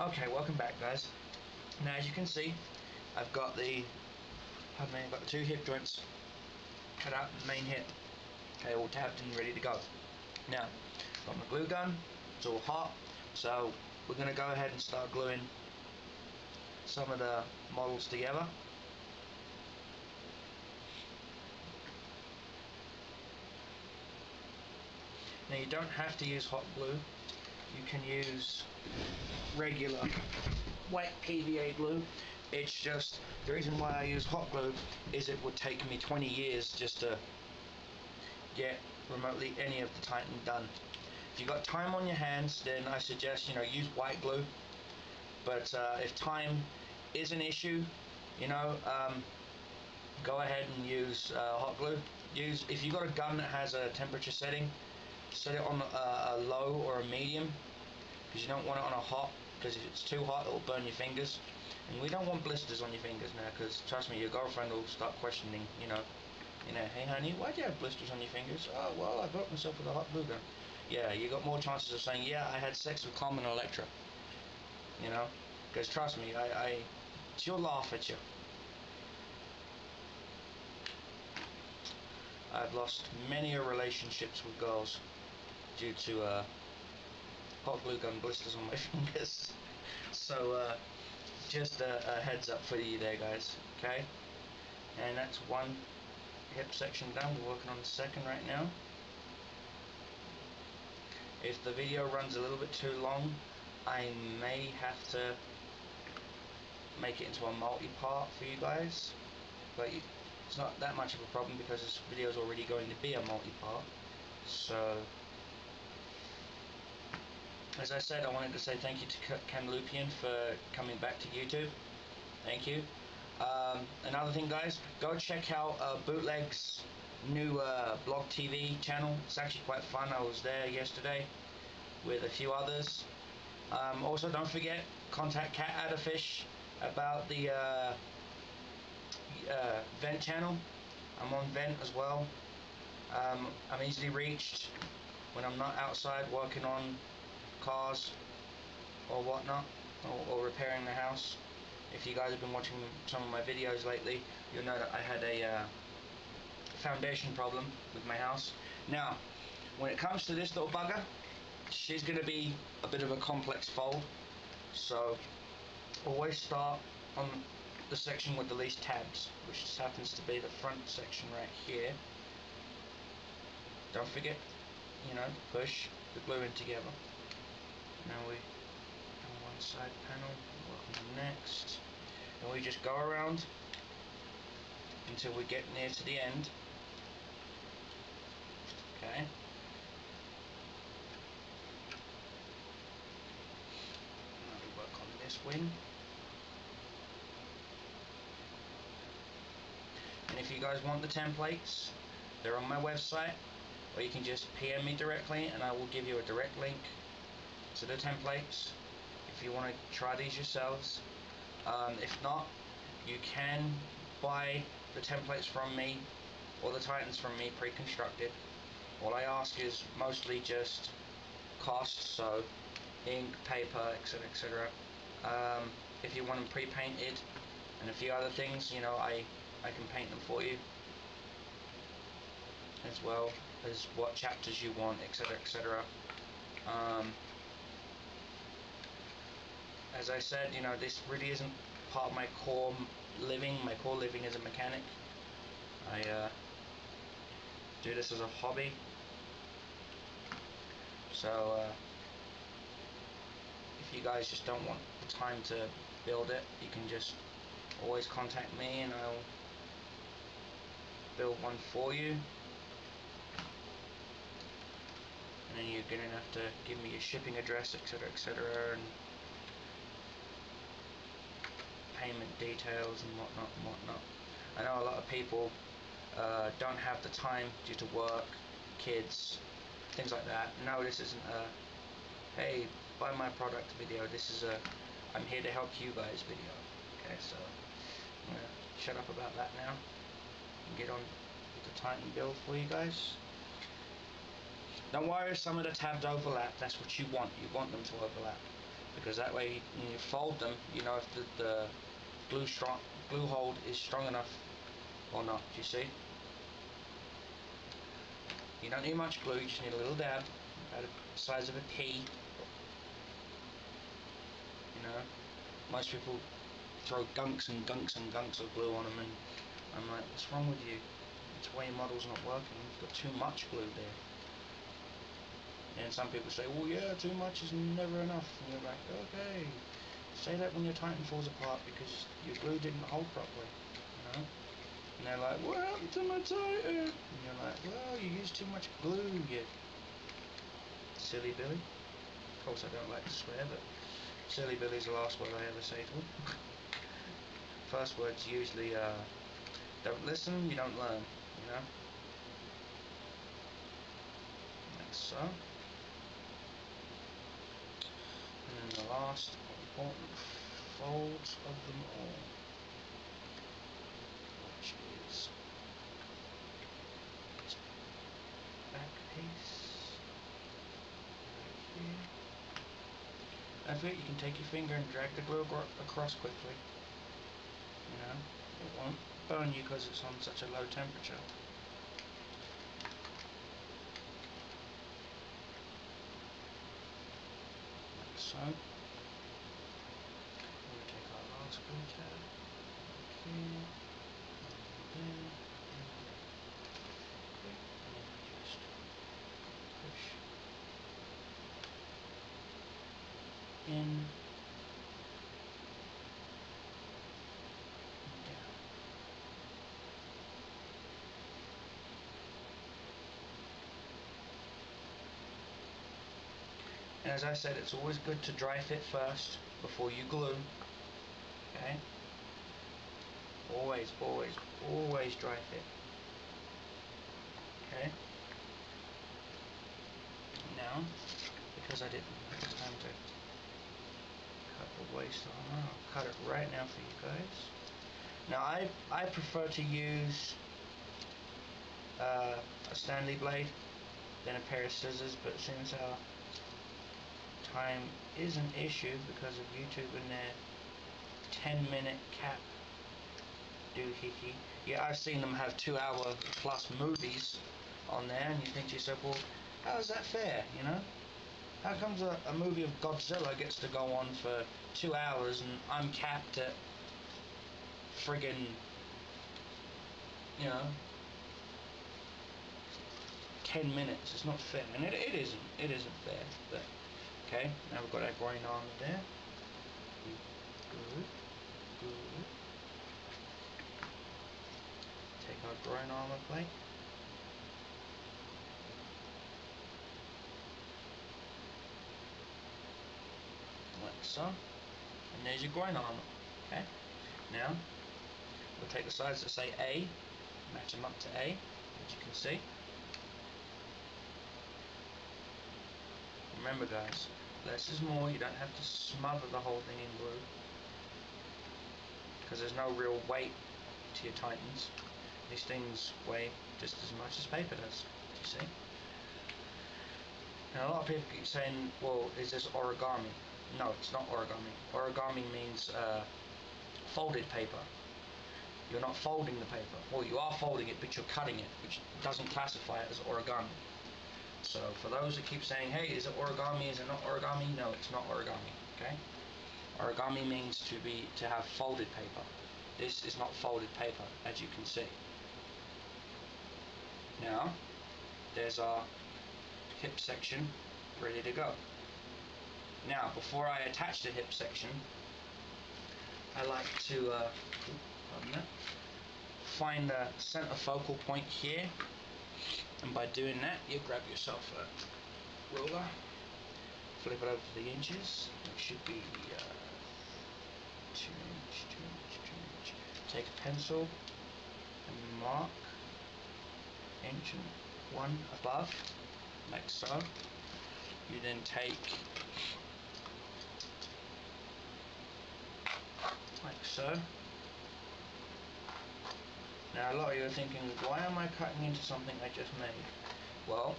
Okay, welcome back, guys. Now, as you can see, I've got the two hip joints cut out in the main hip. Okay, all tabbed and ready to go. Now, got my glue gun. It's all hot, so we're going to go ahead and start gluing some of the models together. Now, you don't have to use hot glue. You can use regular white PVA glue. It's just the reason why I use hot glue is it would take me 20 years just to get remotely any of the tightening done. If you've got time on your hands, then I suggest use white glue. But if time is an issue, go ahead and use hot glue. If you've got a gun that has a temperature setting, set it on a low or a medium, because you don't want it on a hot, because if it's too hot it will burn your fingers, and we don't want blisters on your fingers now, because trust me, your girlfriend will start questioning, hey honey, why do you have blisters on your fingers? Oh, well, I broke myself with a hot glue gun. Yeah, you got more chances of saying, yeah, I had sex with Carmen Electra, because trust me, she'll laugh at you. I've lost many relationships with girls due to hot glue gun blisters on my fingers. So just a heads up for you there, guys. Okay, and that's one hip section done. We're working on the second right now. If the video runs a little bit too long, I may have to make it into a multi-part for you guys, but it's not that much of a problem because this video is already going to be a multi-part. So, as I said, I wanted to say thank you to Camlupian for coming back to YouTube. Thank you. Another thing, guys, go check out Bootleg's new blog TV channel. It's actually quite fun. I was there yesterday with a few others. Also, don't forget, contact Cat Adderfish about the Vent channel. I'm on Vent as well. I'm easily reached when I'm not outside working on cars or whatnot, or repairing the house. If you guys have been watching some of my videos lately, you'll know that I had a foundation problem with my house. Now, when it comes to this little bugger, she's going to be a bit of a complex fold, so always start on the section with the least tabs, which just happens to be the front section right here. Don't forget, to push the glue in together. Now we on one side panel, work on the next, and we just go around until we get near to the end. Okay. Now we work on this wing. And if you guys want the templates, they're on my website, or you can just PM me directly and I will give you a direct link to the templates if you want to try these yourselves. If not, you can buy the templates from me or the Titans from me pre-constructed. All I ask is mostly just cost, so ink, paper, etc, etc. If you want them pre-painted and a few other things, I can paint them for you, as well as what chapters you want, etc, etc. As I said, this really isn't part of my core living. My core living is a mechanic. I do this as a hobby. So if you guys just don't want the time to build it, you can just always contact me and I'll build one for you. And then you're going to have to give me your shipping address, etc, etc, and payment details and whatnot and whatnot. I know a lot of people don't have the time due to work, kids, things like that. No, this isn't a hey, buy my product video. This is a I'm here to help you guys video. Okay, so I'm gonna shut up about that now and get on with the Titan build for you guys. Don't worry if some of the tabs overlap. That's what you want. You want them to overlap. because that way when you fold them, you know if the glue hold is strong enough or not. Do you see? You don't need much glue, you just need a little dab, about the size of a pea. You know, most people throw gunks and gunks and gunks of glue on them, and I'm like, what's wrong with you? That's why your model's not working. You've got too much glue there. And some people say, well, yeah, too much is never enough. And you're like, okay, say that when your Titan falls apart because your glue didn't hold properly. You know? And they're like, what happened to my Titan? And you're like, well, you used too much glue, you silly Billy. Of course, I don't like to swear, but silly Billy's the last word I ever say to him. First word's usually, don't listen, you don't learn, you know? Like so. And then the last important folds of them all, which is this back piece right here. Don't forget, you can take your finger and drag the glue across quickly. You know, it won't burn you because it's on such a low temperature. Like so. We'll take our last glue tab here, and there, and then just push in and down. And as I said, it's always good to dry fit first before you glue. Okay? Always, always, always dry fit. Okay? Now, because I didn't have time to cut the waist on, I'll cut it right now for you guys. Now, I prefer to use a Stanley blade than a pair of scissors, but since our time is an issue because of YouTube and their 10-minute cap doohickey. Yeah, I've seen them have 2-hour plus movies on there, and you think to yourself, well, how is that fair, you know? How comes a movie of Godzilla gets to go on for 2 hours and I'm capped at friggin', you know, 10 minutes? It's not fair, and it isn't fair, but okay, now we've got our groin armor there. Good, good. Take our groin armor plate. Like so. And there's your groin armor. Okay? Now, we'll take the sides that say A, match them up to A, as you can see. Remember guys, less is more. You don't have to smother the whole thing in glue, because there's no real weight to your Titans. These things weigh just as much as paper does, you see. Now a lot of people keep saying, well, is this origami? No, it's not origami. Origami means folded paper. You're not folding the paper. Well, you are folding it, but you're cutting it, which doesn't classify it as origami. So for those that keep saying, hey, is it origami, is it not origami? No, it's not origami, okay? Origami means to have folded paper. This is not folded paper, as you can see. Now, there's our hip section ready to go. Now, before I attach the hip section, I like to find the center focal point here, and by doing that, you grab yourself a ruler, flip it over to the inches. It should be 2 inch. Take a pencil and mark inch and 1 above, like so. You then take, like so. Now a lot of you are thinking, why am I cutting into something I just made? Well,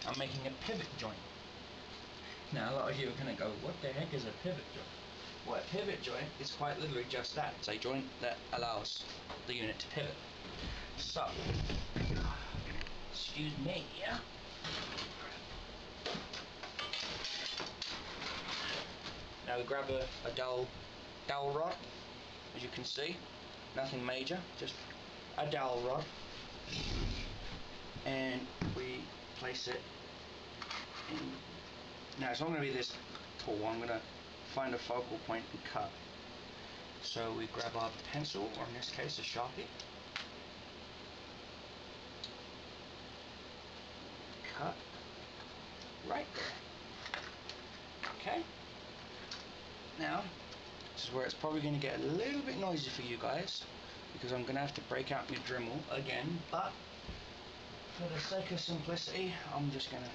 I'm making a pivot joint. Now a lot of you are going to go, what the heck is a pivot joint. Well, a pivot joint is quite literally just that. It's a joint that allows the unit to pivot. So, excuse me, yeah. Now we grab a dowel rod, as you can see, nothing major, just a dowel rod, and we place it in. Now it's not going to be this tall, I'm going to find a focal point and cut. So we grab our pencil, or in this case a Sharpie, cut right there. Okay? Now, this is where it's probably going to get a little bit noisy for you guys, because I'm going to have to break out my Dremel again, but for the sake of simplicity, I'm just going to